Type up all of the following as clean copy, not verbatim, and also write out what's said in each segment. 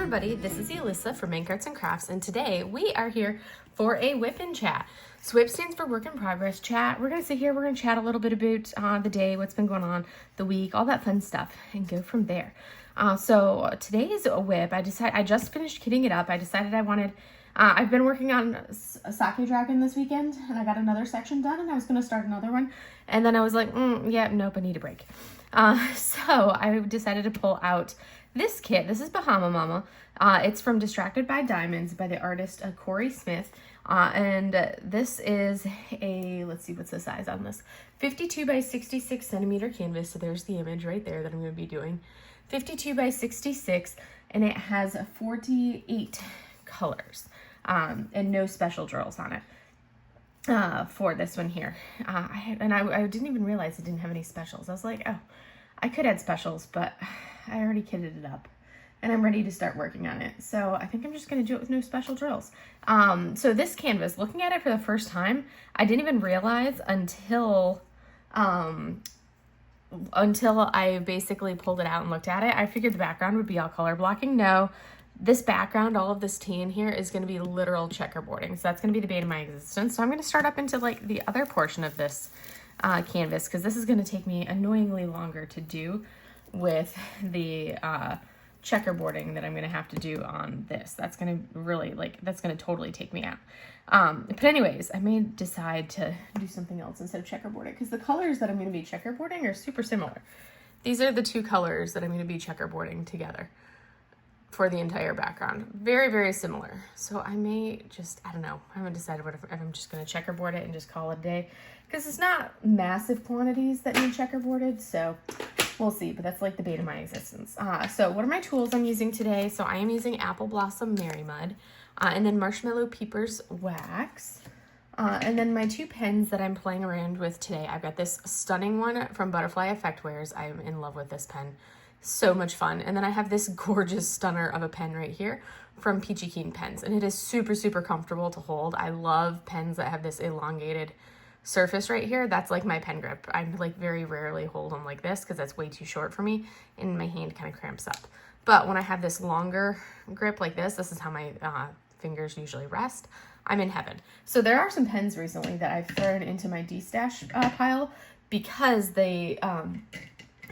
everybody, this is Alyssa from Make Arts and Crafts, and today we are here for a WIP chat. So WIP stands for Work in Progress Chat. We're going to sit here, we're going to chat a little bit about the day, what's been going on, the week, all that fun stuff, and go from there. So today is a WIP. I just finished kitting it up. I decided I wanted, I've been working on a sake dragon this weekend, and I got another section done, and I was going to start another one, and then I was like, yeah, nope, I need a break. So I decided to pull out this kit. This is Bahama Mama. It's from Distracted by Diamonds by the artist Corey Smith. And this is a, let's see, what's the size on this? 52 by 66 centimeter canvas. So there's the image right there that I'm going to be doing. 52 by 66, and it has 48 colors and no special drills on it. For this one here. I didn't even realize it didn't have any specials. I was like, oh, I could add specials, but I already kitted it up and I'm ready to start working on it. So I think I'm just going to do it with no special drills. So this canvas, looking at it for the first time, I didn't even realize until I basically pulled it out and looked at it. I figured the background would be all color blocking. No. This background, all of this tan here, is going to be literal checkerboarding. So that's going to be the bane of my existence. So I'm going to start up into like the other portion of this canvas, because this is going to take me annoyingly longer to do with the checkerboarding that I'm going to have to do on this. That's going to really, that's going to totally take me out. But anyways, I may decide to do something else instead of checkerboarding, because the colors that I'm going to be checkerboarding are super similar. These are the two colors that I'm going to be checkerboarding together for the entire background. Very, very similar. So I may just, I don't know, I haven't decided if I'm just going to checkerboard it and just call it a day, because it's not massive quantities that need checkerboarded, so we'll see, but that's like the bane of my existence. So what are my tools I'm using today? So I am using Apple Blossom Mary Mud, and then Marshmallow Peepers Wax, and then my two pens that I'm playing around with today. I've got this stunning one from Butterfly Effect Wares. I'm in love with this pen. So much fun. And then I have this gorgeous stunner of a pen right here from Peachy Keen Pens, and it is super, super comfortable to hold. I love pens that have this elongated surface right here. That's like my pen grip. I like very rarely hold them like this because that's way too short for me and my hand kind of cramps up. But when I have this longer grip like this is how my fingers usually rest. I'm in heaven. So there are some pens recently that I've thrown into my de-stash pile because they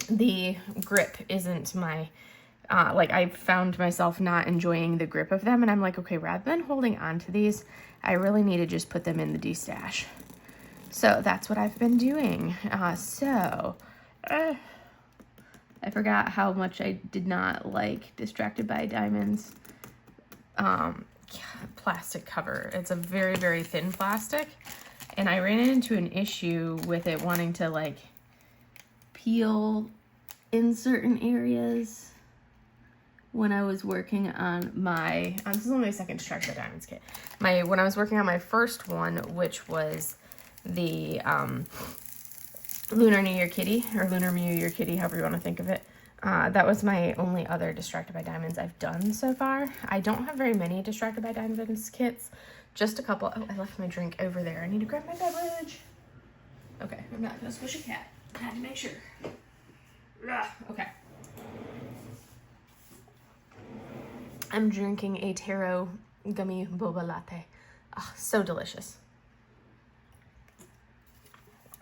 the grip isn't my, I found myself not enjoying the grip of them, and I'm like, okay, rather than holding on to these, I really need to just put them in the de-stash. So that's what I've been doing. I forgot how much I did not like Distracted by Diamonds plastic cover. It's a very, very thin plastic, and I ran into an issue with it wanting to peel in certain areas when I was working on my, this is only my second Distracted by Diamonds kit. When I was working on my first one, which was the Lunar New Year Kitty, or Lunar New Year Kitty, however you want to think of it. That was my only other Distracted by Diamonds I've done so far. I don't have very many Distracted by Diamonds kits, just a couple. Oh, I left my drink over there. I need to grab my beverage. Okay, I'm not gonna squish a cat. I had to make sure. Okay. I'm drinking a taro gummy boba latte. Oh, so delicious.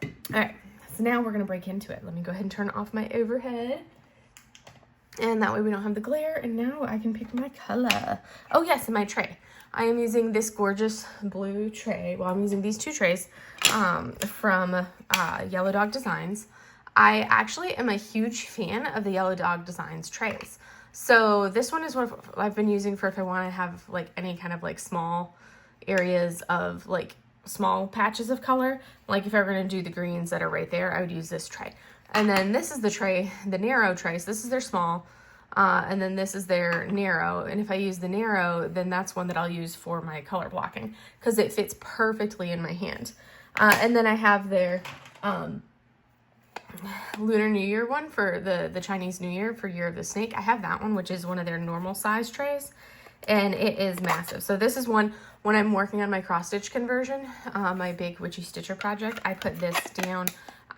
All right, so now we're gonna break into it. Let me go ahead and turn off my overhead. And that way we don't have the glare, and now I can pick my color. Oh yes, and my tray. I am using this gorgeous blue tray. Well, I'm using these two trays from Yellow Dog Designs. I actually am a huge fan of the Yellow Dog Designs trays. So this one is what I've been using for if I want to have any kind of small areas of small patches of color. Like if I were going to do the greens that are right there, I would use this tray. And then this is the tray, the narrow tray. So this is their small, and then this is their narrow. And if I use the narrow, then that's one that I'll use for my color blocking because it fits perfectly in my hand. And then I have their Lunar New Year one for the Chinese New Year for Year of the Snake. I have that one, which is one of their normal size trays, and it is massive. So this is one when I'm working on my cross stitch conversion, my big witchy stitcher project. I put this down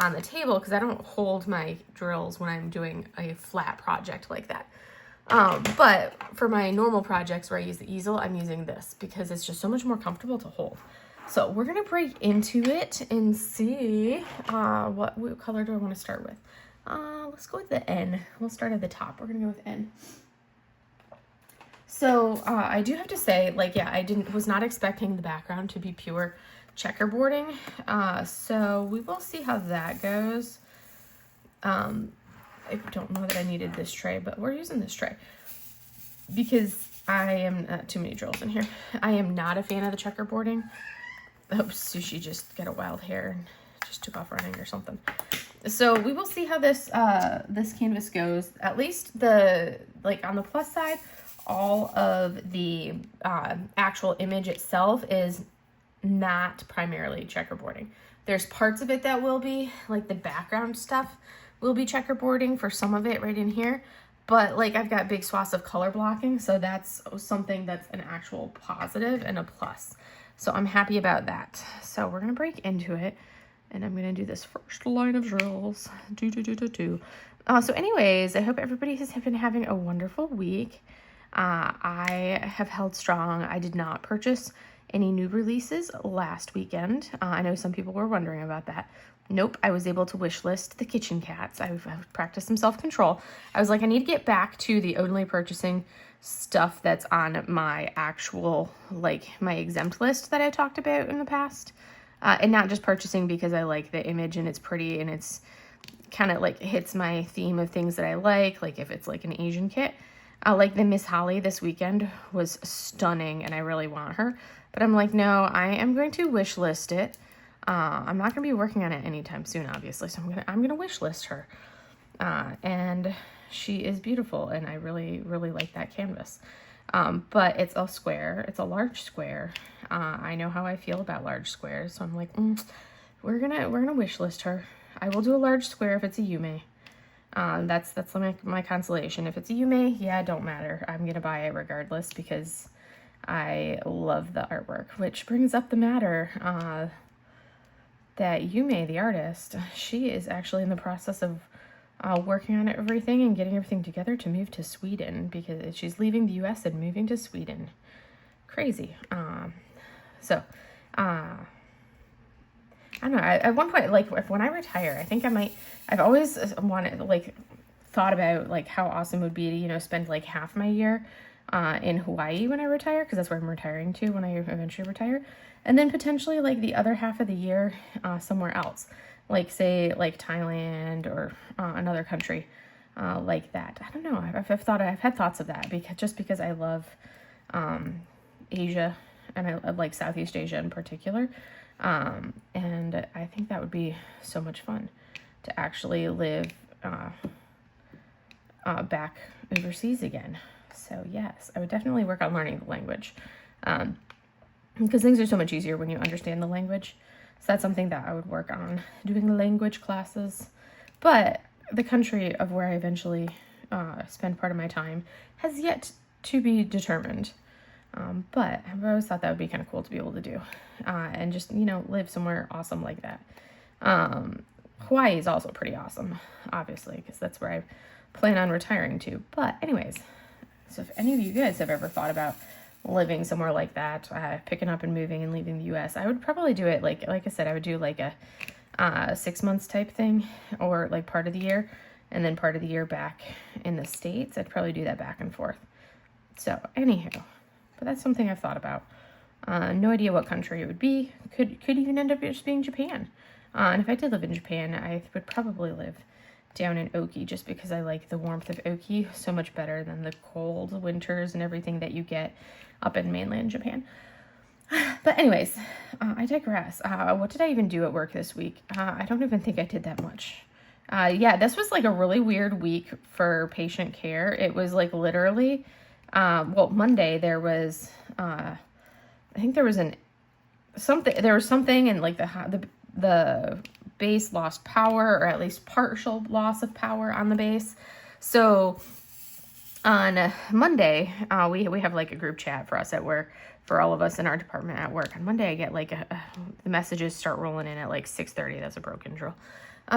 on the table because I don't hold my drills when I'm doing a flat project like that. But for my normal projects where I use the easel, I'm using this because it's just so much more comfortable to hold. So we're gonna break into it and see what color do I want to start with. Let's go with the N. We'll start at the top. We're gonna go with N. So I do have to say, like, yeah, I was not expecting the background to be pure checkerboarding. So we will see how that goes. I don't know that I needed this tray, but we're using this tray because I am too many drills in here. I am not a fan of the checkerboarding. I hope Sushi just got a wild hair and just took off running or something. So we will see how this this canvas goes. At least like on the plus side, all of the actual image itself is not primarily checkerboarding. There's parts of it that will be, like the background stuff will be checkerboarding for some of it right in here. But like I've got big swaths of color blocking, so that's something that's an actual positive and a plus. So I'm happy about that. So we're gonna break into it, and I'm gonna do this first line of drills. So anyways, I hope everybody has been having a wonderful week. I have held strong. I did not purchase any new releases last weekend. I know some people were wondering about that. Nope, I was able to wish list the kitchen cats. I've practiced some self-control. I was like, I need to get back to the only purchasing stuff that's on my actual, like my exempt list that I talked about in the past. And not just purchasing because I like the image and it's pretty and it's kind of like hits my theme of things that I like if it's like an Asian kit. Like the Miss Holly this weekend was stunning and I really want her. But I'm like, no, I am going to wish list it. I'm not going to be working on it anytime soon, obviously. So I'm gonna wish list her. And she is beautiful and I really, really like that canvas. But it's a square. It's a large square. I know how I feel about large squares. So I'm like, we're gonna wish list her. I will do a large square if it's a Yume. That's my consolation. If it's a Yume, yeah, it don't matter. I'm gonna buy it regardless because I love the artwork, which brings up the matter that Yume, the artist, she is actually in the process of working on everything and getting everything together to move to Sweden because she's leaving the US and moving to Sweden. Crazy. I don't know, at one point, like, when I retire, I think I've always wanted, like, thought about, like, how awesome it would be to, you know, spend, like, half my year in Hawaii when I retire, because that's where I'm retiring to when I eventually retire, and then potentially, like, the other half of the year somewhere else, like, say, like, Thailand or another country like that. I don't know, I've had thoughts of that, because I love Asia, and I like Southeast Asia in particular. And I think that would be so much fun to actually live back overseas again. So yes, I would definitely work on learning the language because things are so much easier when you understand the language. So that's something that I would work on, doing language classes. But the country of where I eventually spend part of my time has yet to be determined. But I've always thought that would be kind of cool to be able to do, and just, you know, live somewhere awesome like that. Hawaii is also pretty awesome, obviously, because that's where I plan on retiring to. But anyways, so if any of you guys have ever thought about living somewhere like that, picking up and moving and leaving the US, I would probably do it, like I said, I would do like a 6 months type thing, or like part of the year, and then part of the year back in the States. I'd probably do that back and forth. So anywho, but that's something I've thought about. No idea what country it would be. Could even end up just being Japan. And if I did live in Japan, I would probably live down in Oki, just because I like the warmth of Oki so much better than the cold winters and everything that you get up in mainland Japan. But anyways, I digress. What did I even do at work this week? I don't even think I did that much. Yeah, this was like a really weird week for patient care. It was like literally, Monday there was, I think there was something and like the base lost power, or at least partial loss of power on the base. So on Monday, we have like a group chat for us at work for all of us in our department at work. On Monday, I get like the messages start rolling in at like 6:30. That's a broken drill.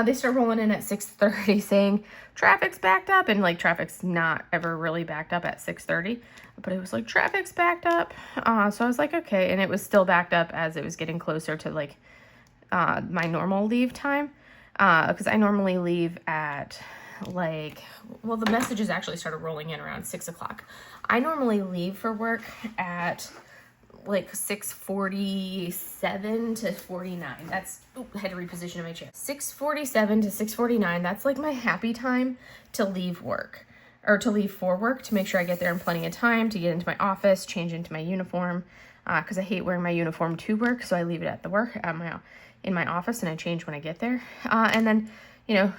They start rolling in at 6:30 saying traffic's backed up, and like traffic's not ever really backed up at 6:30, but it was like traffic's backed up. So I was like, okay, and it was still backed up as it was getting closer to like my normal leave time, because I normally leave at like, well, the messages actually started rolling in around 6 o'clock. I normally leave for work at like 6:47 to 49. That's, I had to reposition my chair. 6:47 to 6:49. That's like my happy time to leave work, or to leave for work, to make sure I get there in plenty of time to get into my office, change into my uniform, because I hate wearing my uniform to work, so I leave it at the work in my office, and I change when I get there, and then, you know,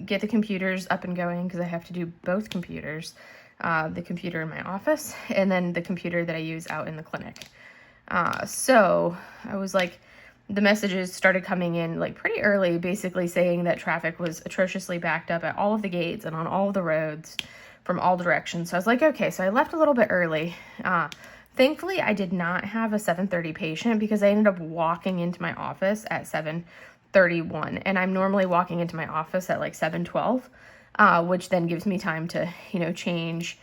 get the computers up and going, because I have to do both computers, the computer in my office and then the computer that I use out in the clinic. So I was like, the messages started coming in like pretty early, basically saying that traffic was atrociously backed up at all of the gates and on all of the roads from all directions. So I was like, okay, so I left a little bit early. Thankfully, I did not have a 7:30 patient, because I ended up walking into my office at 7:31, and I'm normally walking into my office at like 7:12, which then gives me time to, you know, change,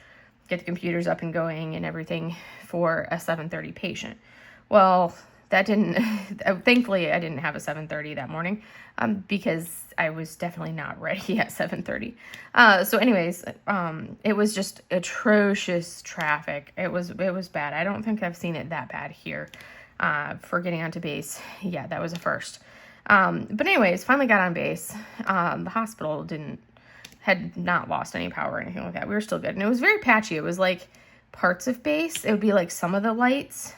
get the computers up and going and everything for a 7:30 patient. Well, that didn't, thankfully I didn't have a 7:30 that morning, because I was definitely not ready at 7:30. So anyways, it was just atrocious traffic. It was bad. I don't think I've seen it that bad here, for getting onto base. Yeah, that was a first. But anyways, finally got on base. The hospital had not lost any power or anything like that. We were still good. And it was very patchy. It was like parts of base. It would be like some of the lights,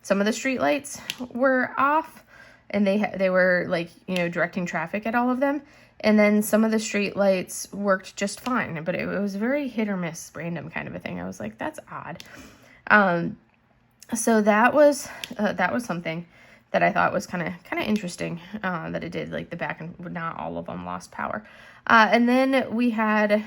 some of the street lights were off, and they were like, you know, directing traffic at all of them. And then some of the street lights worked just fine, but it was very hit or miss, random kind of a thing. I was like, that's odd. So that was something that I thought was kind of interesting, that it did, like the back and not all of them lost power. And then we had,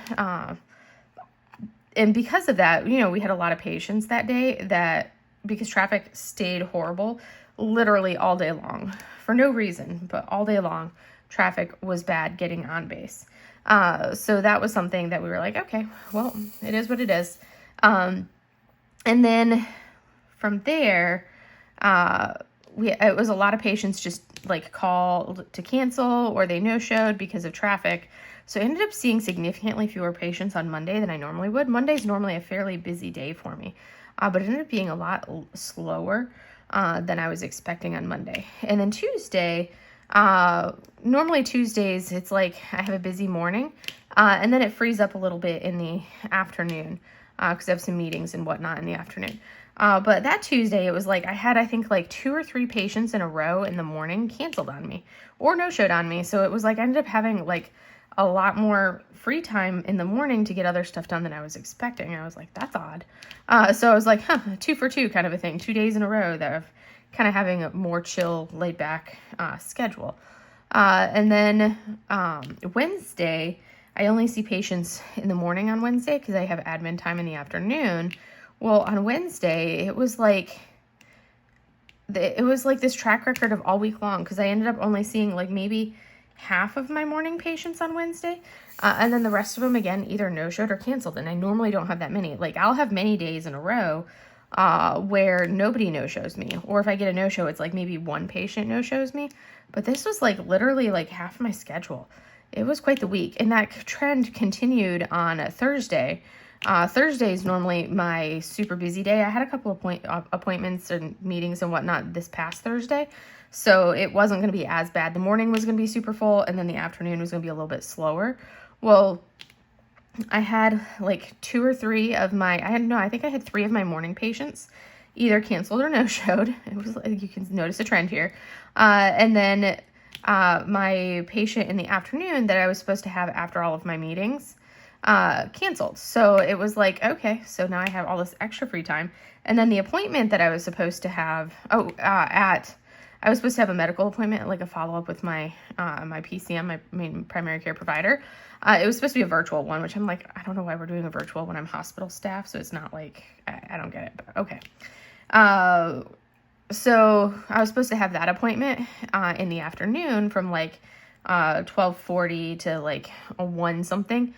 and because of that, you know, we had a lot of patients that day because traffic stayed horrible literally all day long for no reason, but all day long traffic was bad getting on base. So that was something that we were like, okay, well, it is what it is. And then from there, it was a lot of patients just like called to cancel, or they no-showed because of traffic. So I ended up seeing significantly fewer patients on Monday than I normally would. Monday's normally a fairly busy day for me, but it ended up being a lot slower than I was expecting on Monday. And then Tuesday, normally Tuesdays, it's like I have a busy morning, and then it frees up a little bit in the afternoon, because I have some meetings and whatnot in the afternoon. But that Tuesday, it was like I had, I think, like 2 or 3 patients in a row in the morning canceled on me or no-showed on me. So it was like I ended up having like a lot more free time in the morning to get other stuff done than I was expecting. I was like, that's odd. So I was like, 2 for 2 kind of a thing, 2 days in a row that of kind of having a more chill, laid back schedule. And then Wednesday, I only see patients in the morning on Wednesday because I have admin time in the afternoon. Well, on Wednesday, it was like this track record of all week long, because I ended up only seeing like maybe half of my morning patients on Wednesday. And then the rest of them, again, either no-showed or canceled. And I normally don't have that many. Like, I'll have many days in a row where nobody no-shows me. Or if I get a no-show, it's like maybe one patient no-shows me. But this was like literally like half my schedule. It was quite the week. And that trend continued on Thursday. Thursday is normally my super busy day. I had a couple of appointments and meetings and whatnot this past Thursday, so it wasn't going to be as bad. The morning was going to be super full, and then the afternoon was going to be a little bit slower. Well, I had like 2 or 3 of I think I had 3 of my morning patients either canceled or no-showed. It was like, you can notice a trend here. And then my patient in the afternoon that I was supposed to have after all of my meetings canceled. So it was like, okay, so now I have all this extra free time. And then the appointment that I was supposed to have, I was supposed to have a medical appointment, like a follow-up with my PCM, my main primary care provider. It was supposed to be a virtual one, which I'm like, I don't know why we're doing a virtual when I'm hospital staff. So it's not like, I don't get it, but okay. So I was supposed to have that appointment in the afternoon from like 12:40 to like 1 something.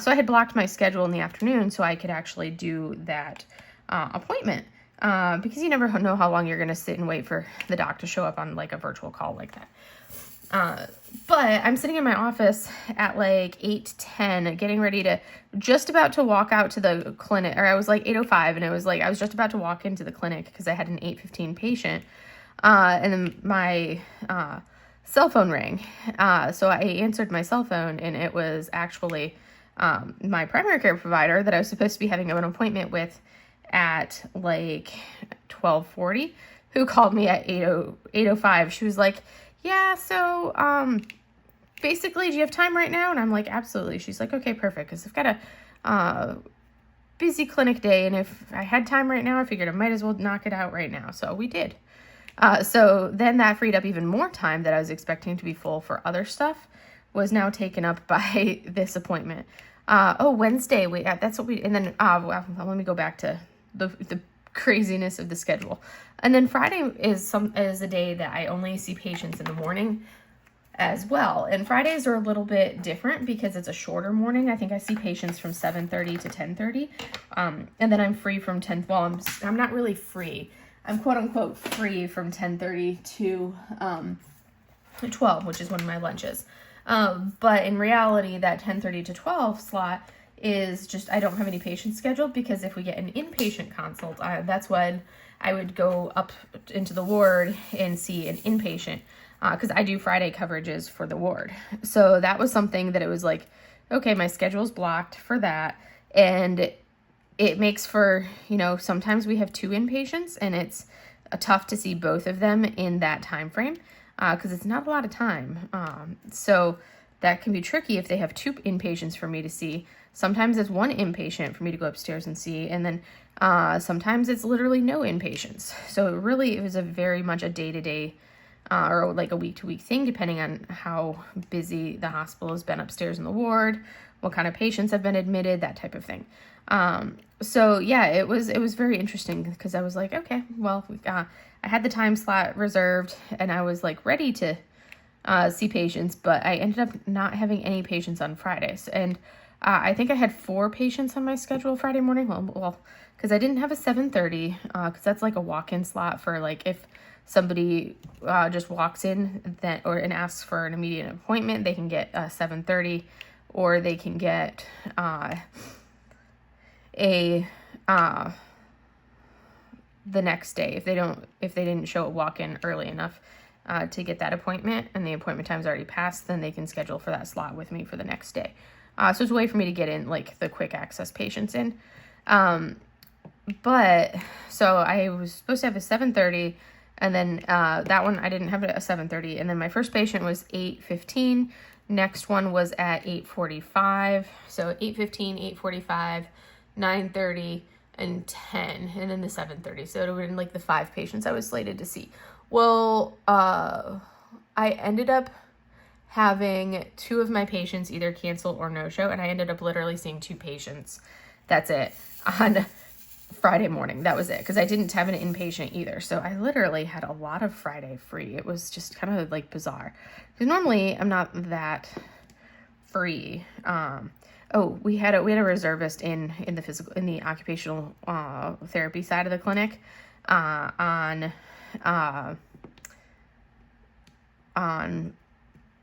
So I had blocked my schedule in the afternoon so I could actually do that appointment because you never know how long you're going to sit and wait for the doc to show up on like a virtual call like that. But I'm sitting in my office at like 8:10, getting ready to, just about to walk out to the clinic, or I was like 8:05, and it was like, I was just about to walk into the clinic because I had an 8:15 patient, and then my, cell phone rang. So I answered my cell phone, and it was actually, my primary care provider that I was supposed to be having an appointment with at like 12:40, who called me at 8:05. She was like, yeah, so, basically, do you have time right now? And I'm like, absolutely. She's like, okay, perfect. Because I've got a busy clinic day. And if I had time right now, I figured I might as well knock it out right now. So we did. So then that freed up even more time that I was expecting to be full for other stuff was now taken up by this appointment. Wednesday, that's what we, and then, let me go back to the craziness of the schedule. And then Friday is a day that I only see patients in the morning as well. And Fridays are a little bit different because it's a shorter morning. I think I see patients from 7:30 to 10:30. And then I'm free from 10, well, I'm not really free. I'm quote unquote free from 10:30 to 12, which is one of my lunches. But in reality, that 10:30 to 12 slot is just, I don't have any patients scheduled because if we get an inpatient consult, that's when I would go up into the ward and see an inpatient because I do Friday coverages for the ward. So that was something that it was like, okay, my schedule's blocked for that. And it makes for, sometimes we have 2 inpatients and it's tough to see both of them in that time frame because it's not a lot of time. So that can be tricky if they have 2 inpatients for me to see. Sometimes it's 1 inpatient for me to go upstairs and see. And then sometimes it's literally no inpatients. So it was a very much a day-to-day or like a week-to-week thing, depending on how busy the hospital has been upstairs in the ward, what kind of patients have been admitted, that type of thing. So yeah, it was very interesting because I was like, okay, well, I had the time slot reserved and I was like ready to see patients, but I ended up not having any patients on Fridays. And I think I had 4 patients on my schedule Friday morning. Well, because I didn't have a 7:30, because that's like a walk-in slot for like if somebody just walks in and asks for an immediate appointment, they can get 7:30, or they can get the next day if they didn't show a walk-in early enough to get that appointment and the appointment time's already passed, then they can schedule for that slot with me for the next day. So it's a way for me to get in like the quick access patients in. But so I was supposed to have a 7:30 and then that one I didn't have a 7:30. And then my first patient was 8:15. Next one was at 8:45. So 8:15, 8:45, 9:30, and 10, and then the 7:30. So it would have been like the 5 patients I was slated to see. Well, I ended up having 2 of my patients either cancel or no-show, and I ended up literally seeing 2 patients. That's it. On Friday morning, that was it, because I didn't have an inpatient either. So I literally had a lot of Friday free. It was just kind of like bizarre, because normally I'm not that free. We had a reservist in the occupational therapy side of the clinic on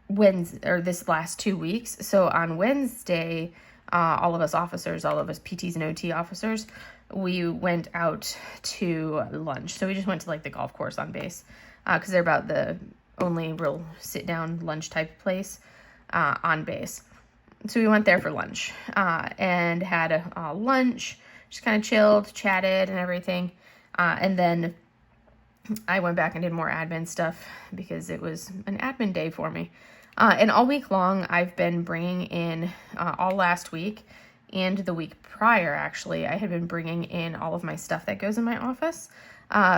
Wednesday, or this last 2 weeks. So on Wednesday, all of us PTs and OT officers, we went out to lunch. So we just went to like the golf course on base because they're about the only real sit down lunch type place on base. So we went there for lunch and had a lunch, just kind of chilled, chatted and everything. And then I went back and did more admin stuff because it was an admin day for me. And all week long, I've been bringing in, all last week and the week prior, actually, I had been bringing in all of my stuff that goes in my office.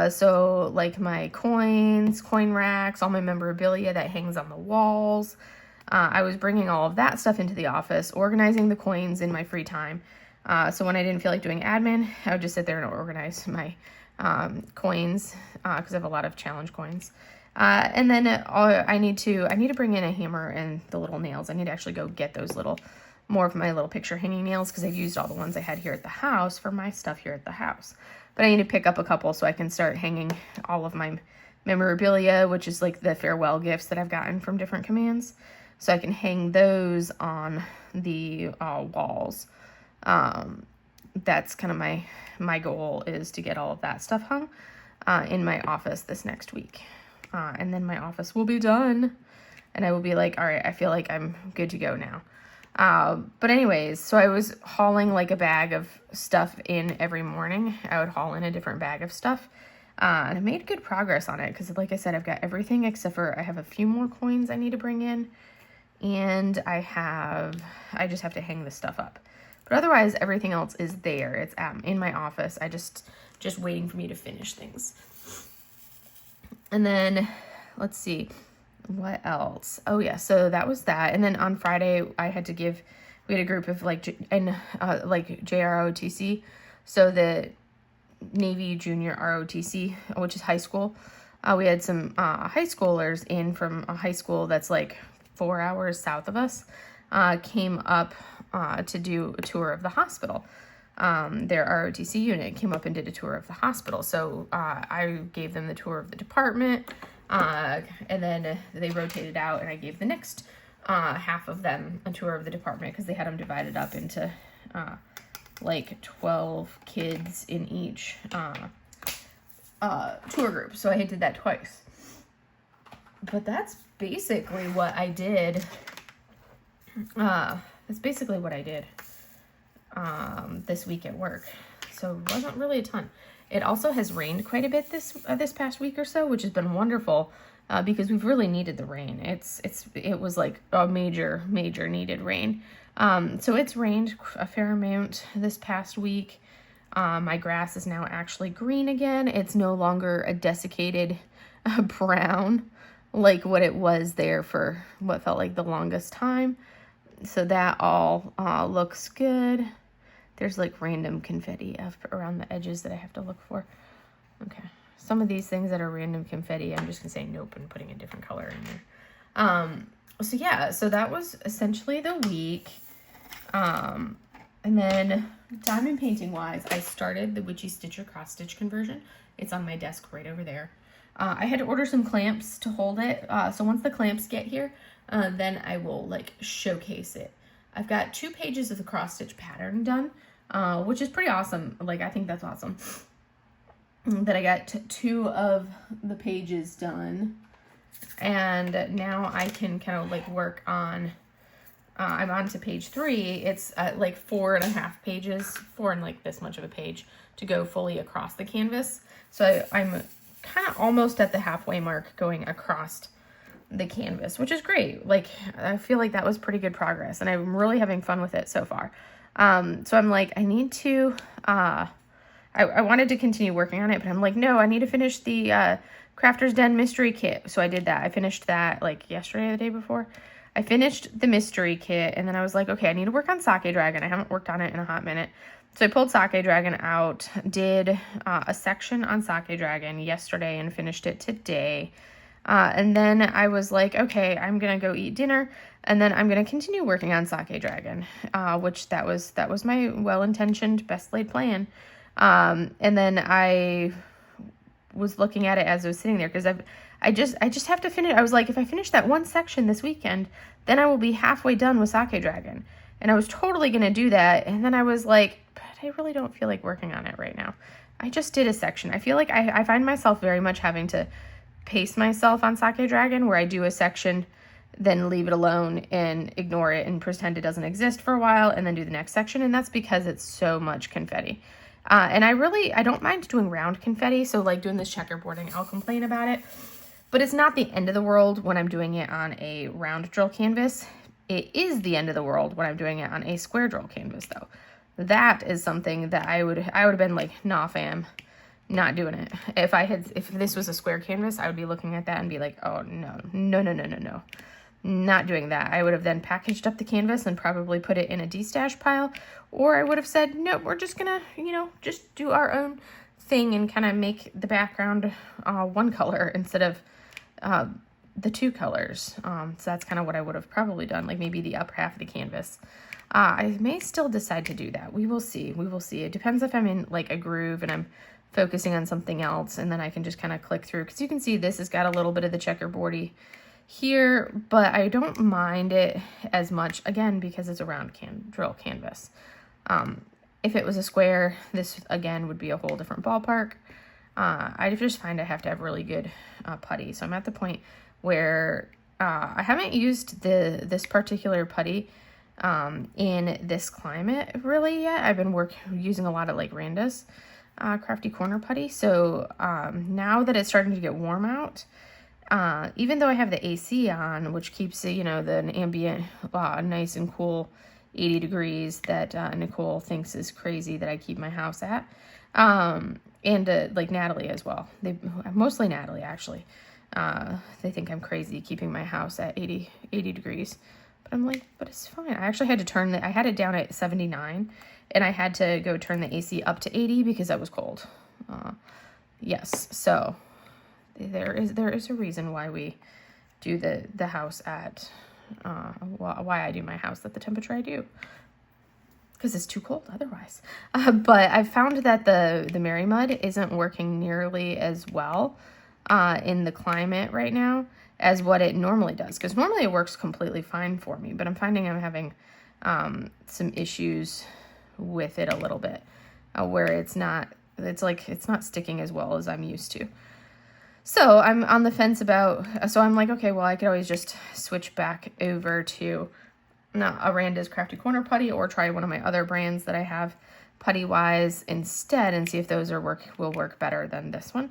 So like my coins, coin racks, all my memorabilia that hangs on the walls. I was bringing all of that stuff into the office, organizing the coins in my free time. So when I didn't feel like doing admin, I would just sit there and organize my coins, because I have a lot of challenge coins. And then I need to bring in a hammer and the little nails. I need to actually go get those more of my little picture hanging nails, because I've used all the ones I had here at the house for my stuff here at the house. But I need to pick up a couple so I can start hanging all of my memorabilia, which is like the farewell gifts that I've gotten from different commands. So I can hang those on the walls. That's kind of my goal, is to get all of that stuff hung in my office this next week. And then my office will be done. And I will be like, all right, I feel like I'm good to go now. But anyways, so I was hauling like a bag of stuff in every morning. I would haul in a different bag of stuff. And I made good progress on it, because like I said, I've got everything except for I have a few more coins I need to bring in. And I just have to hang this stuff up. But otherwise, everything else is there. It's in my office. I just waiting for me to finish things. And then, let's see, what else? Oh yeah, so that was that. And then on Friday, we had a group of like JROTC. So the Navy Junior ROTC, which is high school. We had some high schoolers in from a high school that's like 4 hours south of us, came up to do a tour of the hospital. Their ROTC unit came up and did a tour of the hospital. So I gave them the tour of the department, and then they rotated out, and I gave the next half of them a tour of the department, because they had them divided up into like 12 kids in each tour group. So I did that twice. But that's basically what I did. This week at work. So it wasn't really a ton. It also has rained quite a bit this past week or so, which has been wonderful, because we've really needed the rain. It was like a major needed rain. So it's rained a fair amount this past week. My grass is now actually green again. It's no longer a desiccated brown like what it was there for what felt like the longest time. So that all looks good. There's like random confetti around the edges that I have to look for. Okay. Some of these things that are random confetti, I'm just going to say nope and putting a different color in there. So yeah, so that was essentially the week. And then diamond painting wise, I started the Witchy Stitcher cross stitch conversion. It's on my desk right over there. I had to order some clamps to hold it. So once the clamps get here, then I will like showcase it. I've got 2 pages of the cross stitch pattern done, which is pretty awesome. Like, I think that's awesome that I got 2 of the pages done. And now I can kind of like work on, I'm on to page 3. It's like 4.5 pages, 4 and like this much of a page to go fully across the canvas. So I'm kind of almost at the halfway mark going across the canvas, which is great. Like, I feel like that was pretty good progress, and I'm really having fun with it so far. So I'm like, I need to, I wanted to continue working on it, but I'm like, no, I need to finish the Crafter's Den mystery kit. So I did that. I finished that like yesterday or the day before. I finished the mystery kit, and then I was like, okay, I need to work on Sake Dragon. I haven't worked on it in a hot minute. So I pulled Sake Dragon out, did a section on Sake Dragon yesterday and finished it today. And then I was like, okay, I'm going to go eat dinner, and then I'm going to continue working on Sake Dragon, which that was my well-intentioned, best laid plan. And then I was looking at it as I was sitting there, because I just have to finish. I was like, if I finish that one section this weekend, then I will be halfway done with Sake Dragon. And I was totally going to do that. And then I was like, but I really don't feel like working on it right now. I just did a section. I feel like I find myself very much having to pace myself on Sake Dragon, where I do a section, then leave it alone and ignore it and pretend it doesn't exist for a while, and then do the next section. And that's because it's so much confetti. And I don't mind doing round confetti. So like doing this checkerboarding, I'll complain about it, but it's not the end of the world when I'm doing it on a round drill canvas. It is the end of the world when I'm doing it on a square drill canvas though. That is something that I would have been like, nah fam, not doing it. If this was a square canvas, I would be looking at that and be like, oh no, not doing that. I would have then packaged up the canvas and probably put it in a destash pile, or I would have said, no, we're just gonna, just do our own thing and kind of make the background one color instead of the two colors. So that's kind of what I would have probably done, like maybe the upper half of the canvas. I may still decide to do that. We will see. We will see. It depends if I'm in like a groove and I'm focusing on something else, and then I can just kind of click through, because you can see this has got a little bit of the checkerboardy here, but I don't mind it as much, again, because it's a round drill canvas. If it was a square, this again would be a whole different ballpark. I just find I have to have really good putty. So I'm at the point where I haven't used this particular putty in this climate really yet. I've been using a lot of like Randa's Crafty Corner putty. So now that it's starting to get warm out, even though I have the AC on, which keeps you know, the ambient nice and cool 80 degrees that Nicole thinks is crazy that I keep my house at, and like Natalie as well. Mostly Natalie actually. They think I'm crazy keeping my house at 80 degrees, but I'm like, but it's fine. I actually had to I had it down at 79, and I had to go turn the AC up to 80 because I was cold. Yes, so there is a reason why we do the house at why I do my house at the temperature I do, because it's too cold otherwise. But I've found that the Mary Mud isn't working nearly as well in the climate right now as what it normally does, because normally it works completely fine for me, but I'm finding I'm having some issues with it a little bit, where it's not sticking as well as I'm used to. So I'm on the fence about, so I'm like, okay, well, I could always just switch back over to Aranda's Crafty Corner putty, or try one of my other brands that I have putty-wise instead, and see if those will work better than this one.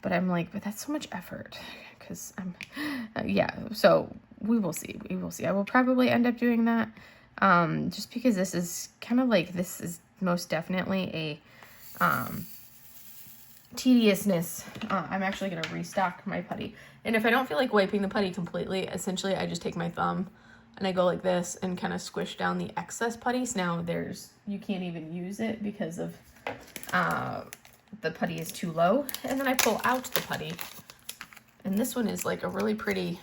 But I'm like, but that's so much effort, because yeah, so we will see. We will see. I will probably end up doing that, just because this is kind of like, this is most definitely a tediousness. I'm actually going to restock my putty. And if I don't feel like wiping the putty completely, essentially I just take my thumb and I go like this and kind of squish down the excess putties. Now you can't even use it because of the putty is too low. And then I pull out the putty. And this one is like a really pretty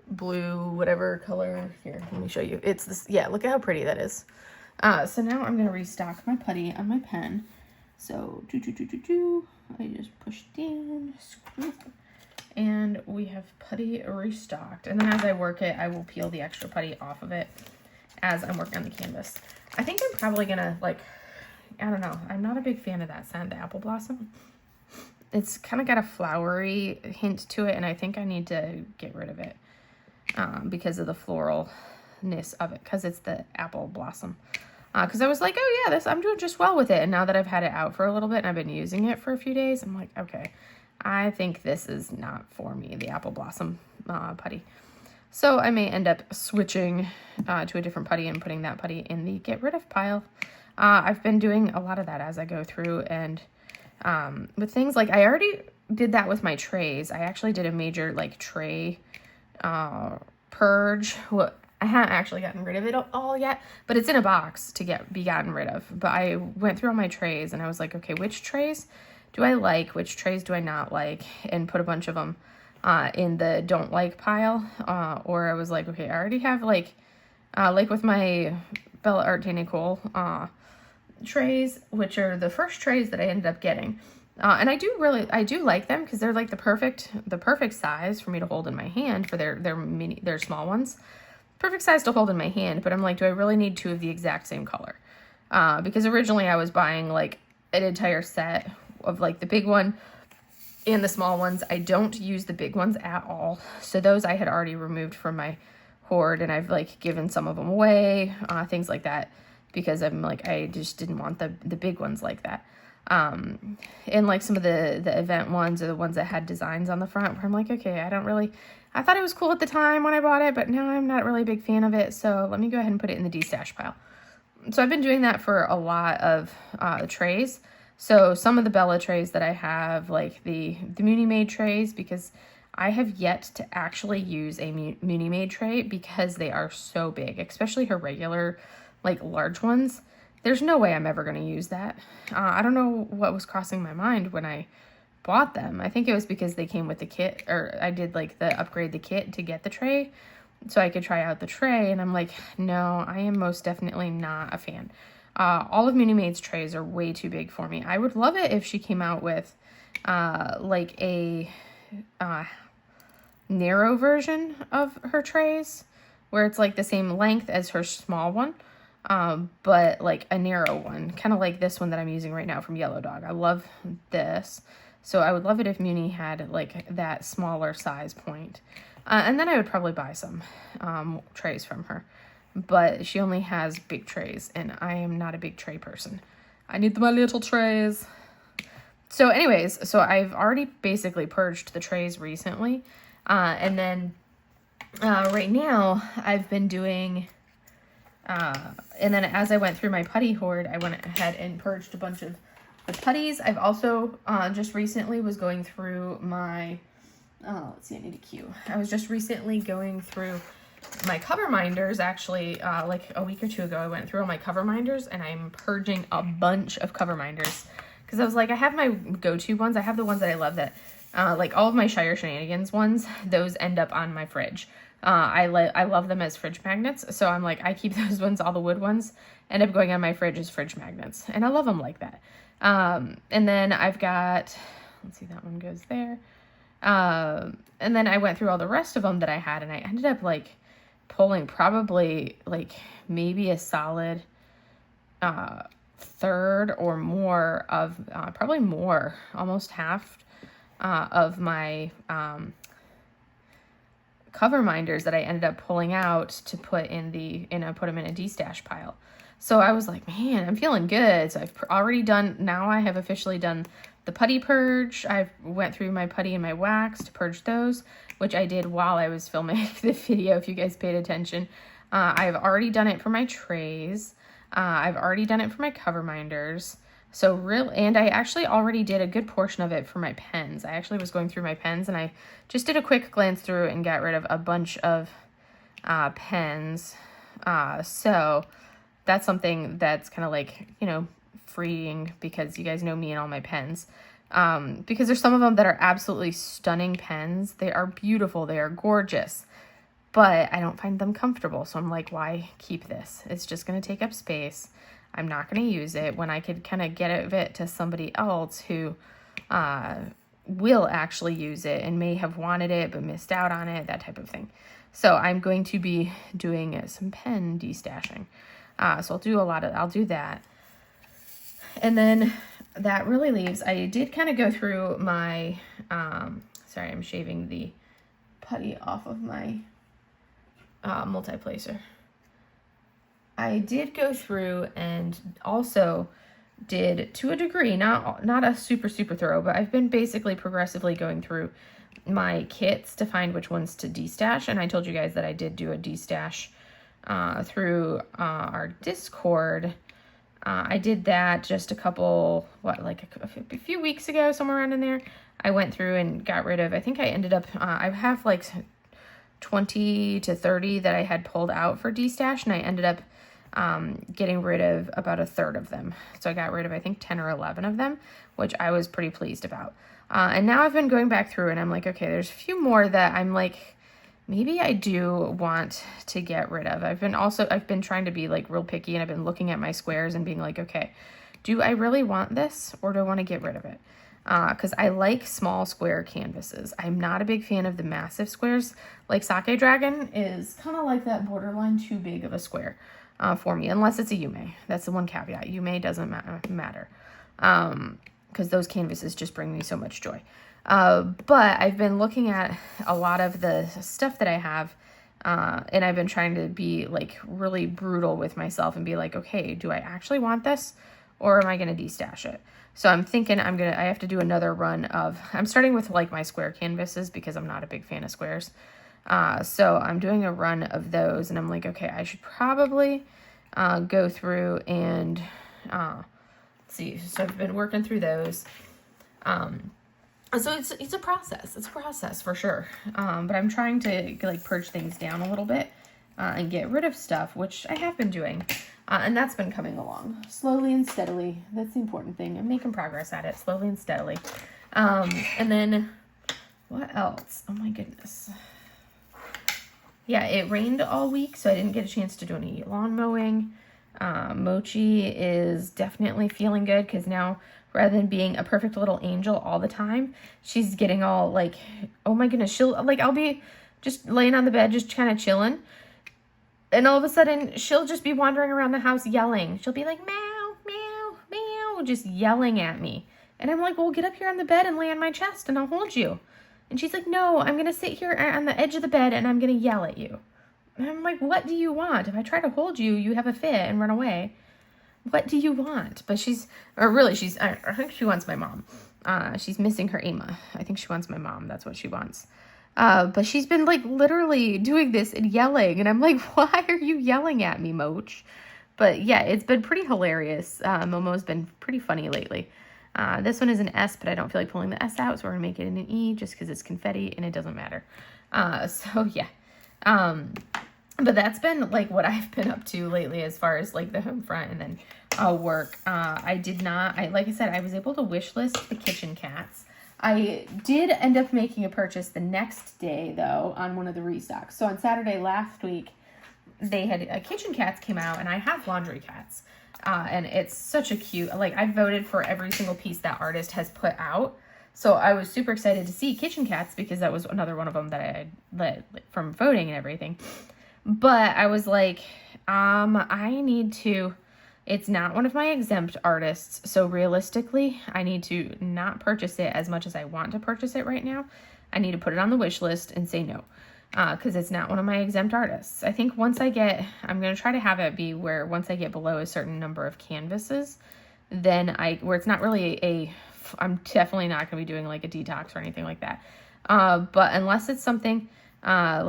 blue, whatever color. Here, let me show you. It's this, yeah, look at how pretty that is. So now I'm going to restock my putty on my pen. So, I just push down, scoop, and we have putty restocked. And then as I work it, I will peel the extra putty off of it as I'm working on the canvas. I think I'm probably gonna, like, I don't know, I'm not a big fan of that scent, the Apple Blossom. It's kind of got a flowery hint to it, and I think I need to get rid of it because of the floralness of it, because it's the Apple Blossom. Because I was like, oh yeah, I'm doing just well with it. And now that I've had it out for a little bit and I've been using it for a few days, I'm like, okay, I think this is not for me, the Apple Blossom putty. So I may end up switching to a different putty and putting that putty in the get rid of pile. I've been doing a lot of that as I go through, and with things like, I already did that with my trays. I actually did a major like tray purge. I haven't actually gotten rid of it all yet, but it's in a box to be gotten rid of. But I went through all my trays and I was like, okay, which trays do I like? Which trays do I not like? And put a bunch of them in the don't like pile. Or I was like, okay, I already have like with my Bella Art de Nicole trays, which are the first trays that I ended up getting. And I do like them because they're like the perfect size for me to hold in my hand for their small ones. Perfect size to hold in my hand, but I'm like, do I really need two of the exact same color? Because originally I was buying like an entire set of like the big one and the small ones. I don't use the big ones at all. So those I had already removed from my hoard, and I've like given some of them away, things like that, because I'm like, I just didn't want the big ones like that. And like some of the event ones are the ones that had designs on the front where I'm like, okay, I thought it was cool at the time when I bought it, but now I'm not really a big fan of it. So let me go ahead and put it in the de-stash pile. So I've been doing that for a lot of trays. So some of the Bella trays that I have, like the Muni Made trays, because I have yet to actually use a Muni Made tray because they are so big, especially her regular, like large ones. there's no way I'm ever going to use that. I don't know what was crossing my mind when I bought them. I think it was because they came with the kit, or I did like the upgrade the kit to get the tray so I could try out the tray, and I'm like, no, I am most definitely not a fan. All of Mini Maid's trays are way too big for me. I would love it if she came out with like a narrow version of her trays where it's like the same length as her small one, but like a narrow one, kind of like this one that I'm using right now from Yellow Dog. I love this. So I would love it if Muni had like that smaller size point. And then I would probably buy some trays from her. But she only has big trays, and I am not a big tray person. I need my little trays. So anyways, so I've already basically purged the trays recently. And then right now I've been doing, and then as I went through my putty hoard, I went ahead and purged a bunch of the putties. I've also just recently was going through my, let's see, I need a cue. I was just recently going through my cover minders. Actually, like a week or two ago, I went through all my cover minders, and I'm purging a bunch of cover minders. Because I was like, I have my go-to ones. I have the ones that I love that, like all of my Shire Shenanigans ones, those end up on my fridge. I love them as fridge magnets. So I'm like, I keep those ones, all the wood ones, end up going on my fridge as fridge magnets. And I love them like that. And then I've got, let's see, that one goes there. And then I went through all the rest of them that I had, and I ended up like pulling probably like maybe a solid, third or more of, probably more, almost half, of my, cover minders that I ended up pulling out to put in the, and I put them in a de-stash pile. So I was like, man, I'm feeling good. So I've already done, now I have officially done the putty purge. I went through my putty and my wax to purge those, which I did while I was filming the video, if you guys paid attention. I've already done it for my trays. I've already done it for my cover minders. So and I actually already did a good portion of it for my pens. I actually was going through my pens, and I just did a quick glance through and got rid of a bunch of pens. So that's something that's kind of like, you know, freeing, because you guys know me and all my pens. Because there's some of them that are absolutely stunning pens. They are beautiful. They are gorgeous. But I don't find them comfortable. So I'm like, why keep this? It's just going to take up space. I'm not going to use it when I could kind of get it to somebody else who will actually use it and may have wanted it but missed out on it, that type of thing. So I'm going to be doing some pen destashing. So I'll do that. And then that really leaves, I did kind of go through my, sorry, I'm shaving the putty off of my multi-placer. I did go through and also did, to a degree, not a super thorough, but I've been basically progressively going through my kits to find which ones to destash. And I told you guys that I did do a destash through our Discord. I did that just a few weeks ago, somewhere around in there. I went through and got rid of, I think I ended up, I have like 20 to 30 that I had pulled out for destash, and I ended up getting rid of about a third of them. So I got rid of, I think, 10 or 11 of them, which I was pretty pleased about. And now I've been going back through, and I'm like, okay, there's a few more that I'm like, maybe I do want to get rid of. I've been trying to be like real picky, and I've been looking at my squares and being like, okay, do I really want this, or do I want to get rid of it? Because I like small square canvases. I'm not a big fan of the massive squares. Like Sake Dragon is kind of like that borderline too big of a square for me, unless it's a Yume. That's the one caveat. Yume doesn't matter because those canvases just bring me so much joy. But I've been looking at a lot of the stuff that I have, and I've been trying to be like really brutal with myself and be like, okay, do I actually want this, or am I going to destash it? So I'm thinking I have to do another run of, I'm starting with like my square canvases because I'm not a big fan of squares. So I'm doing a run of those, and I'm like, okay, I should probably go through and see. So I've been working through those. So it's a process. It's a process for sure. But I'm trying to like purge things down a little bit and get rid of stuff, which I have been doing. And that's been coming along slowly and steadily. That's the important thing. I'm making progress at it slowly and steadily. And then what else? Oh my goodness. Yeah, it rained all week, so I didn't get a chance to do any lawn mowing. Mochi is definitely feeling good because now, rather than being a perfect little angel all the time, she's getting all like, oh my goodness, she'll like, I'll be just laying on the bed, just kind of chilling. And all of a sudden, she'll just be wandering around the house yelling. She'll be like, meow, meow, meow, just yelling at me. And I'm like, well, get up here on the bed and lay on my chest and I'll hold you. And she's like, no, I'm going to sit here on the edge of the bed and I'm going to yell at you. And I'm like, what do you want? If I try to hold you, you have a fit and run away. What do you want? But I think she wants my mom. She's missing her Ama. I think she wants my mom. That's what she wants. But she's been like literally doing this and yelling. And I'm like, why are you yelling at me, Moch? But yeah, it's been pretty hilarious. Momo's been pretty funny lately. This one is an S, but I don't feel like pulling the S out, so we're going to make it in an E just because it's confetti and it doesn't matter. So yeah. But that's been like what I've been up to lately as far as like the home front and then work. Like I said, I was able to wish list the kitchen cats. I did end up making a purchase the next day though on one of the restocks. So on Saturday last week, they had kitchen cats came out and I have laundry cats. And it's such a cute, like I voted for every single piece that artist has put out. So I was super excited to see kitchen cats because that was another one of them that I had led from voting and everything. But I was like, it's not one of my exempt artists. So realistically, I need to not purchase it as much as I want to purchase it right now. I need to put it on the wish list and say no. Because it's not one of my exempt artists. I think I'm going to try to have it be where once I get below a certain number of canvases, where it's not really I'm definitely not going to be doing like a detox or anything like that. But unless it's something, I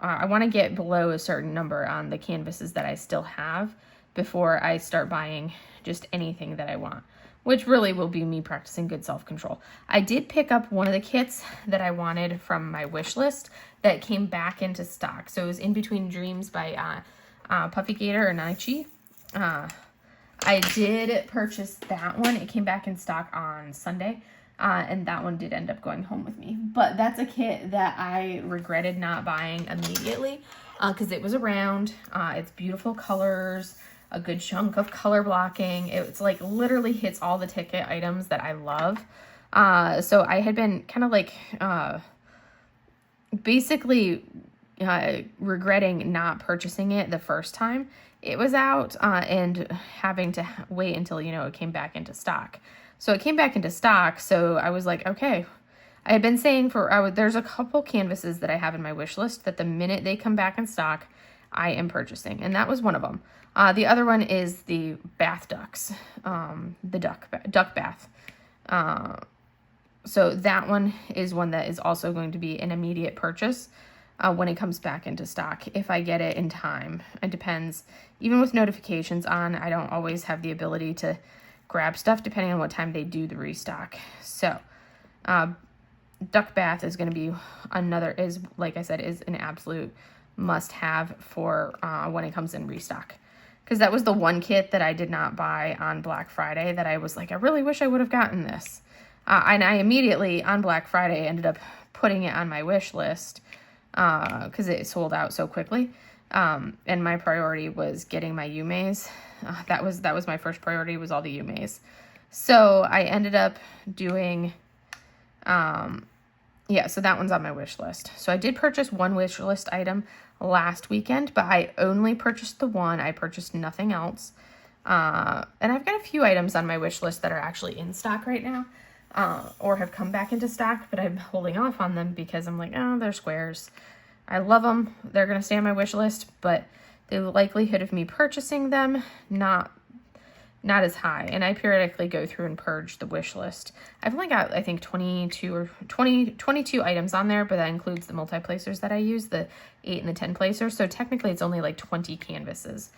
want to get below a certain number on the canvases that I still have before I start buying just anything that I want, which really will be me practicing good self-control. I did pick up one of the kits that I wanted from my wish list that came back into stock. So it was In Between Dreams by Puffy Gator or Naichi. I did purchase that one. It came back in stock on Sunday. And that one did end up going home with me. But that's a kit that I regretted not buying immediately because it was around. It's beautiful colors, a good chunk of color blocking. It's like literally hits all the ticket items that I love. So I had been kind of like basically regretting not purchasing it the first time it was out and having to wait until, it came back into stock. So it came back into stock, so I was like, okay. I had been saying there's a couple canvases that I have in my wish list that the minute they come back in stock, I am purchasing, and that was one of them. The other one is the bath ducks, the duck bath. So that one is one that is also going to be an immediate purchase when it comes back into stock, if I get it in time. It depends. Even with notifications on, I don't always have the ability to grab stuff depending on what time they do the restock. So duck bath is going to be like I said, is an absolute must have for when it comes in restock, because that was the one kit that I did not buy on Black Friday that I was like, I really wish I would have gotten this. And I immediately on Black Friday ended up putting it on my wish list because it sold out so quickly. And my priority was getting my Yumeis. That was my first priority, was all the Yumeis. So I ended up doing, so that one's on my wish list. So I did purchase one wish list item last weekend, but I only purchased the one. I purchased nothing else. And I've got a few items on my wish list that are actually in stock right now, or have come back into stock, but I'm holding off on them because I'm like, oh, they're squares. I love them. They're going to stay on my wish list, but the likelihood of me purchasing them, not as high. And I periodically go through and purge the wish list. I've only got, I think, 22 items on there, but that includes the multi-placers that I use, the 8 and the 10 placers. So technically it's only like 20 canvases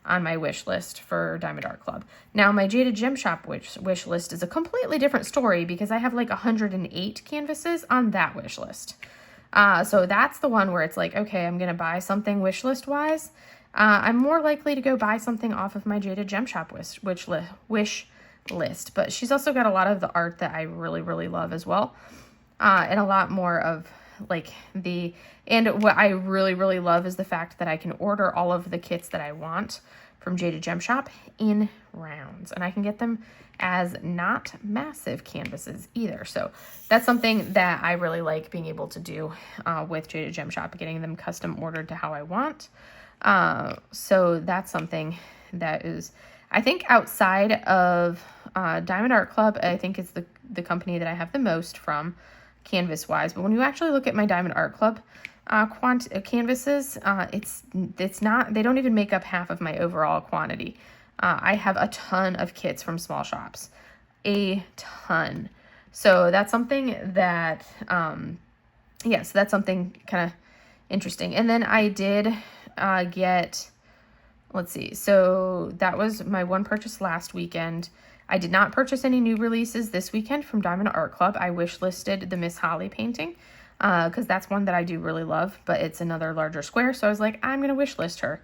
on my wish list for Diamond Art Club. Now my Jaded Gem Shop wish list is a completely different story because I have like 108 canvases on that wish list. So that's the one where it's like, okay, I'm going to buy something wish list wise. I'm more likely to go buy something off of my Jaded Gem Shop wish list. But she's also got a lot of the art that I really, really love as well. And a lot more of like and what I really, really love is the fact that I can order all of the kits that I want from Jaded Gem Shop in rounds. And I can get them as not massive canvases either. So that's something that I really like being able to do with Jaded Gem Shop, getting them custom ordered to how I want. So that's something that is, I think outside of Diamond Art Club, I think it's the company that I have the most from canvas wise. But when you actually look at my Diamond Art Club canvases, it's not, they don't even make up half of my overall quantity. I have a ton of kits from small shops, a ton. So that's something that, yeah, so that's something kind of interesting. And then I did get, let's see, so that was my one purchase last weekend. I did not purchase any new releases this weekend from Diamond Art Club. I wish listed the Miss Holly painting because that's one that I do really love, but it's another larger square. So I was like, I'm going to wish list her.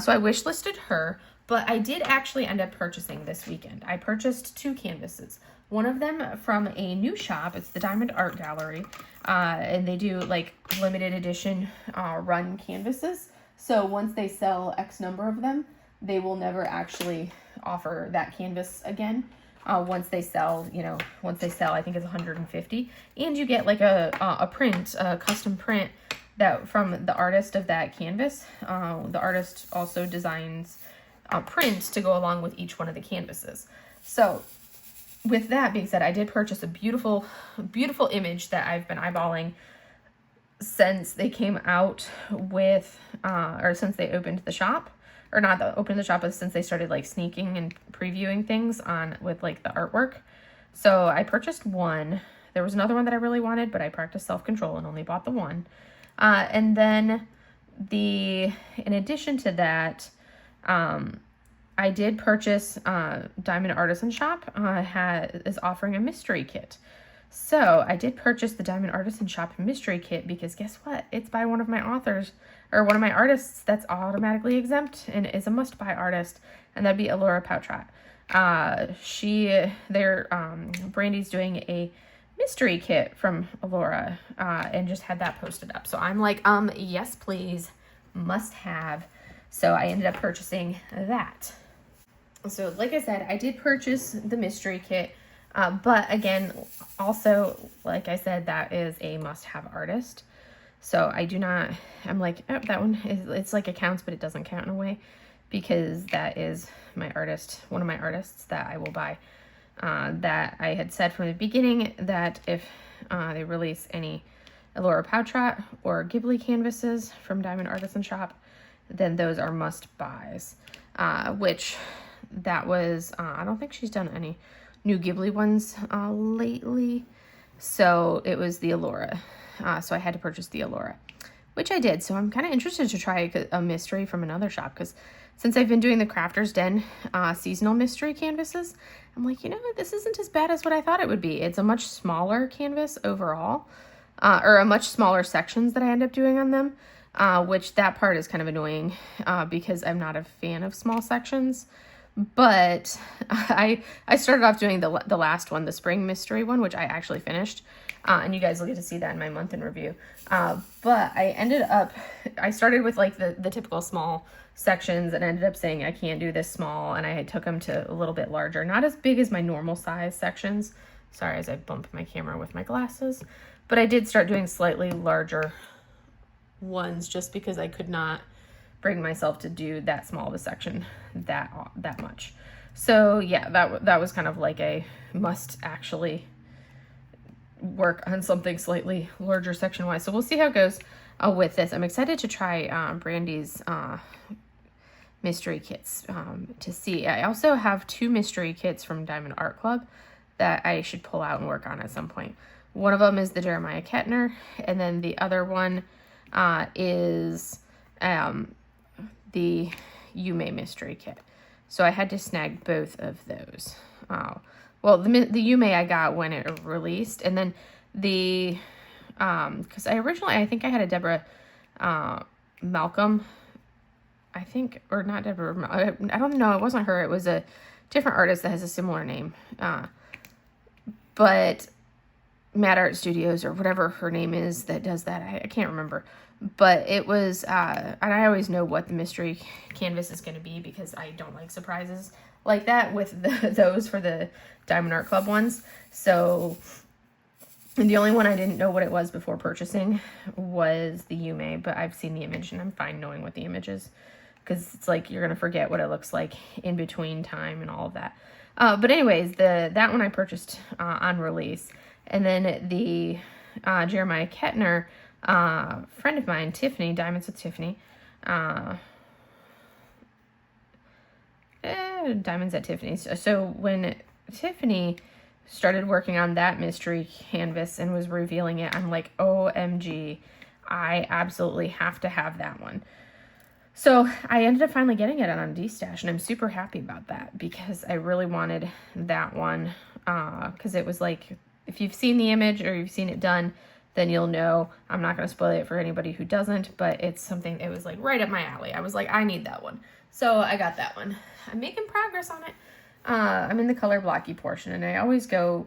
So I wish listed her, but I did actually end up purchasing this weekend. I purchased 2 canvases. One of them from a new shop. It's the Diamond Art Gallery, and they do like limited edition run canvases. So once they sell X number of them, they will never actually offer that canvas again. Once they sell, I think it's 150, and you get like a print, a custom print that from the artist of that canvas. The artist also designs prints to go along with each one of the canvases. So with that being said, I did purchase a beautiful, beautiful image that I've been eyeballing since they came out with, or since they opened the shop. Or not opened the shop, but since they started like sneaking and previewing things on with like the artwork. So I purchased one. There was another one that I really wanted, but I practiced self-control and only bought the one. And then in addition to that, I did purchase Diamond Artisan Shop is offering a mystery kit. So I did purchase the Diamond Artisan Shop mystery kit because guess what? It's by one of my authors or one of my artists that's automatically exempt and is a must-buy artist, and that'd be Alora Poutrat. Brandy's doing a mystery kit from Alora and just had that posted up. So I'm like, yes, please, must have. So I ended up purchasing that. So like I said, I did purchase the mystery kit. But again, also, like I said, that is a must-have artist. So I do not, I'm like, oh, that one it's like it counts, but it doesn't count in a way because that is my artist, one of my artists that I will buy. That I had said from the beginning that if they release any Alora Poutrat or Ghibli canvases from Diamond Artisan Shop, then those are must-buys. Which that was, I don't think she's done any new Ghibli ones lately, so it was the Alora. So I had to purchase the Alora, which I did. So I'm kind of interested to try a mystery from another shop because since I've been doing the Crafter's Den seasonal mystery canvases, I'm like, this isn't as bad as what I thought it would be. It's a much smaller canvas overall, or a much smaller sections that I end up doing on them, which that part is kind of annoying because I'm not a fan of small sections. But I started off doing the last one, the spring mystery one, which I actually finished. And you guys will get to see that in my month in review. But I started with like the typical small sections and ended up saying I can't do this small. And I took them to a little bit larger, not as big as my normal size sections. Sorry, as I bump my camera with my glasses. But I did start doing slightly larger ones just because I could not bring myself to do that small of a section that much. So yeah, that was kind of like a must actually work on something slightly larger section wise. So we'll see how it goes with this. I'm excited to try Brandy's mystery kits to see. I also have 2 mystery kits from Diamond Art Club that I should pull out and work on at some point. One of them is the Jeremiah Kettner, and then the other one is the Yume mystery kit. So I had to snag both of those. Well, the Yume I got when it released, and then the because I think I had a Deborah Malcolm I think, or not Deborah, I don't know, it wasn't her, it was a different artist that has a similar name. But Mad Art Studios or whatever her name is that does that, I can't remember. But it was, and I always know what the mystery canvas is going to be because I don't like surprises like that with those for the Diamond Art Club ones. So the only one I didn't know what it was before purchasing was the Yume, but I've seen the image and I'm fine knowing what the image is because it's like you're going to forget what it looks like in between time and all of that. But anyways, that one I purchased on release. And then the Jeremiah Kettner, friend of mine, Tiffany, Diamonds with Tiffany, Diamonds at Tiffany's. So when Tiffany started working on that mystery canvas and was revealing it, I'm like, OMG, I absolutely have to have that one. So I ended up finally getting it on D-Stash, and I'm super happy about that because I really wanted that one because it was like, if you've seen the image or you've seen it done, then you'll know. I'm not going to spoil it for anybody who doesn't, but it's something that was like right up my alley. I was like, I need that one. So I got that one. I'm making progress on it. I'm in the color blocky portion, and I always go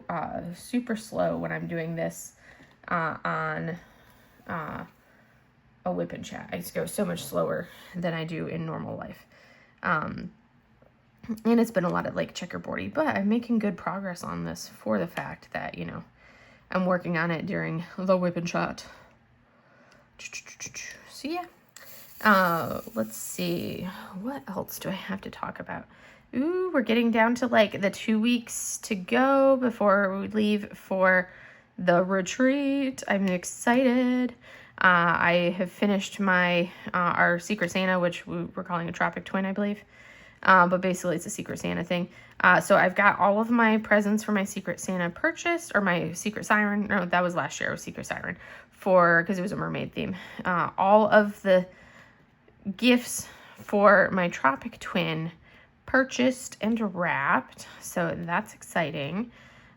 super slow when I'm doing this on a WIP Chat. I just go so much slower than I do in normal life. And it's been a lot of like checkerboardy, but I'm making good progress on this for the fact that, you know, I'm working on it during the WIP Chat. So yeah, let's see. What else do I have to talk about? Ooh, we're getting down to like the 2 weeks to go before we leave for the retreat. I'm excited. I have finished my our Secret Santa, which we're calling a Tropic Twin, I believe. But basically it's a Secret Santa thing. So I've got all of my presents for my Secret Santa purchased, or my Secret Siren. No, that was last year. It was Secret Siren because it was a mermaid theme. All of the gifts for my Tropic Twin purchased and wrapped. So that's exciting.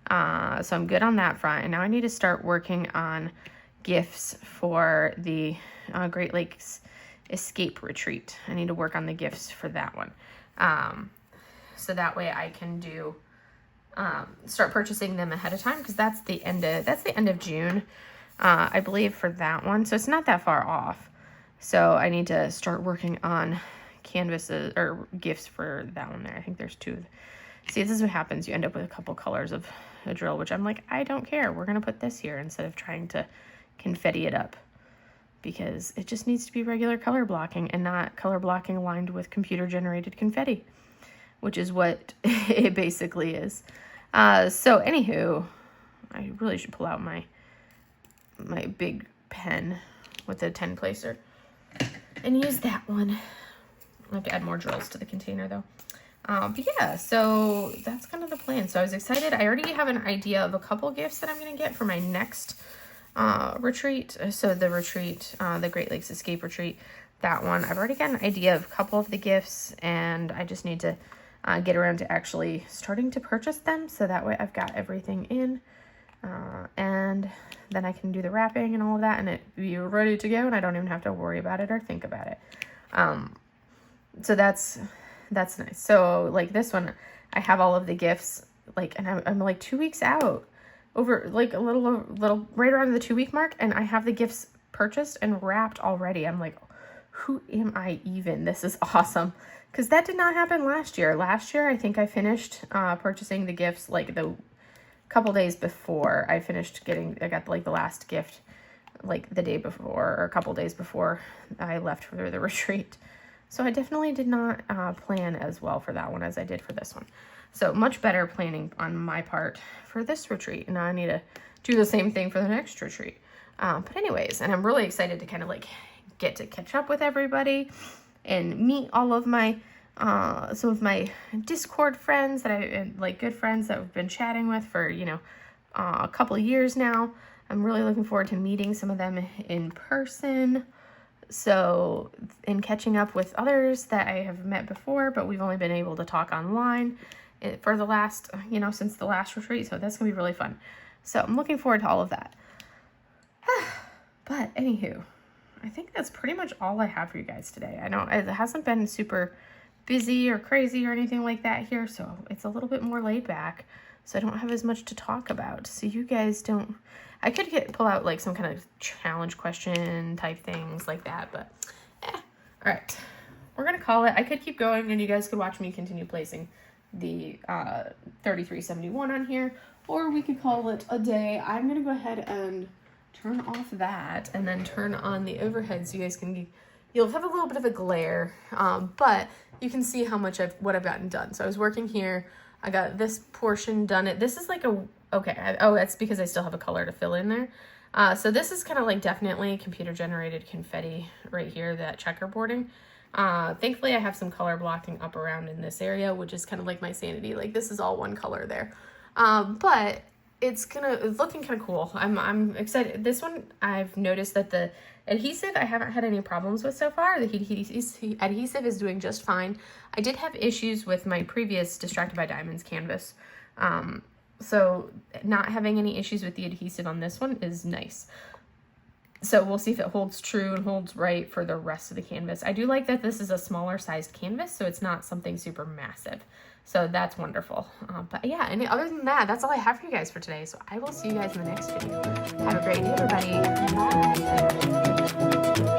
So I'm good on that front. And now I need to start working on gifts for the Great Lakes Escape Retreat. I need to work on the gifts for that one. So that way I can do start purchasing them ahead of time because that's the end of June, I believe, for that one. So it's not that far off. So I need to start working on canvases or gifts for that one there. I think there's two. See, this is what happens. You end up with a couple colors of a drill, which I'm like, I don't care. We're going to put this here instead of trying to confetti it up because it just needs to be regular color blocking and not color blocking aligned with computer generated confetti, which is what it basically is. So anywho, I really should pull out my big pen with a 10 placer and use that one. I have to add more drills to the container though. But yeah, so that's kind of the plan. So I was excited. I already have an idea of a couple gifts that I'm going to get for my next retreat. So the retreat, the Great Lakes Escape Retreat, that one. I've already got an idea of a couple of the gifts, and I just need to get around to actually starting to purchase them. So that way I've got everything in, and then I can do the wrapping and all of that, and it be ready to go, and I don't even have to worry about it or think about it. So that's nice. So like this one, I have all of the gifts, like, and I'm like 2 weeks out, over like a little right around the 2 week mark, and I have the gifts purchased and wrapped already. I'm like, who am I even? This is awesome. Because that did not happen last year. Last year, I think I finished purchasing the gifts like the couple days before I got like the last gift like the day before or a couple days before I left for the retreat. So I definitely did not plan as well for that one as I did for this one. So much better planning on my part for this retreat. And now I need to do the same thing for the next retreat. But anyways, and I'm really excited to kind of like get to catch up with everybody and meet all of my, some of my Discord friends like good friends that we've been chatting with for, you know, a couple of years now. I'm really looking forward to meeting some of them in person. So, in catching up with others that I have met before, but we've only been able to talk online for the last, you know, since the last retreat. So that's going to be really fun. So I'm looking forward to all of that. But anywho, I think that's pretty much all I have for you guys today. It hasn't been super busy or crazy or anything like that here, so it's a little bit more laid back, so I don't have as much to talk about. So you guys don't, I could pull out like some kind of challenge question type things like that, but all right, we're gonna call it. I could keep going and you guys could watch me continue placing the 3371 on here, or we could call it a day. I'm gonna go ahead and turn off that and then turn on the overhead so you guys can, you'll have a little bit of a glare, but you can see how much what I've gotten done. So I was working here, I got this portion done. This is like oh, that's because I still have a color to fill in there. So this is kind of like definitely computer generated confetti right here, that checkerboarding. Thankfully I have some color blocking up around in this area, which is kind of like my sanity. Like this is all one color there. But it's looking kind of cool. I'm excited. This one, I've noticed that the adhesive I haven't had any problems with so far. The adhesive is doing just fine. I did have issues with my previous Distracted by Diamonds canvas. So not having any issues with the adhesive on this one is nice. So we'll see if it holds true and holds right for the rest of the canvas. I do like that this is a smaller sized canvas, so it's not something super massive. So that's wonderful. But yeah, and other than that, that's all I have for you guys for today. So I will see you guys in the next video. Have a great day, everybody. Bye.